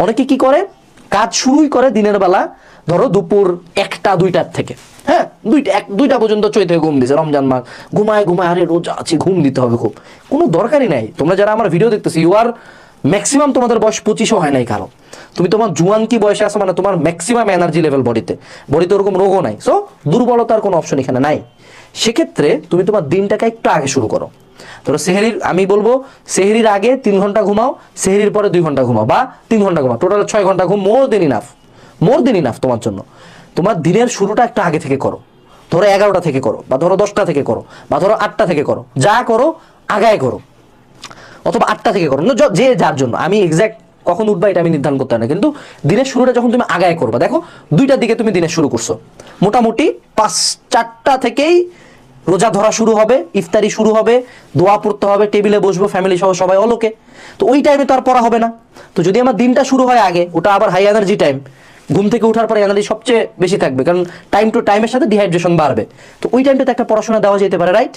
অনেকে কি করে, কাজ শুরুই করে দিনের বেলা, ধরো দুপুর 1টা-2টার থেকে, হ্যাঁ 2টা পর্যন্ত চৈতে ঘুম দিছে, রমজান মাস, ঘুমায় ঘুমায়, আরে রোজা আছে ঘুম দিতে হবে, খুব কোনো দরকারই নাই। তোমরা যারা আমার ভিডিও দেখতেছি, ইউ আর ম্যাক্সিমাম তোমাদের বয়স 25ও হয় নাই কারো, তুমি তোমার জুয়ান কি বয়সে আসো, মানে তোমার ম্যাক্সিমাম এনার্জি লেভেল বডিতে ওরকম রোগও নাই, সো দুর্বলতার কোনো অপশন এখানে নাই। সেক্ষেত্রে তুমি তোমার দিনটাকে একটু আগে শুরু করো। ধরো সেহরির, আমি বলবো সেহরির আগে 3 ঘন্টা ঘুমাও, সেহরির পরে 2 ঘন্টা ঘুমাও, বা 3 ঘন্টা ঘুমাও, টোটাল 6 ঘন্টা ঘুম মোর দেন ইনাফ তোমার জন্য। তোমার দিনের শুরুটা একটু আগে থেকে করো, ধরো 11টা থেকে করো, বা ধরো 10টা থেকে করো, বা ধরো 8টা থেকে করো, যা করো আগায় করো, অথবা 8টা থেকে করো, যে যার জন্য। আমি এক্সাক্ট কখন উঠবা এটা আমি নির্ধারণ করতে পারি না, কিন্তু দিনের শুরুটা যখন তুমি আগায় করবা, দেখো 2টার দিকে তুমি দিনের শুরু করছো, মোটামুটি 4টা থেকেই রোজা ধরা শুরু হবে, ইফতারি শুরু হবে, দোয়া পড়তে হবে, টেবিলে বসবো ফ্যামিলি সহ সবাই অলোকে, তো ওই টাইমে তো আর পড়া হবে না। তো যদি আমার দিনটা শুরু হয় আগে, ওটা আবার হাই এনার্জি টাইম, ঘুম থেকে ওঠার পরে এনার্জি সবচেয়ে বেশি থাকবে, কারণ টাইম টু টাইমের সাথে ডিহাইড্রেশন বাড়বে, তো ওই টাইমটাতে একটা পড়াশোনা দেওয়া যেতে পারে, রাইট?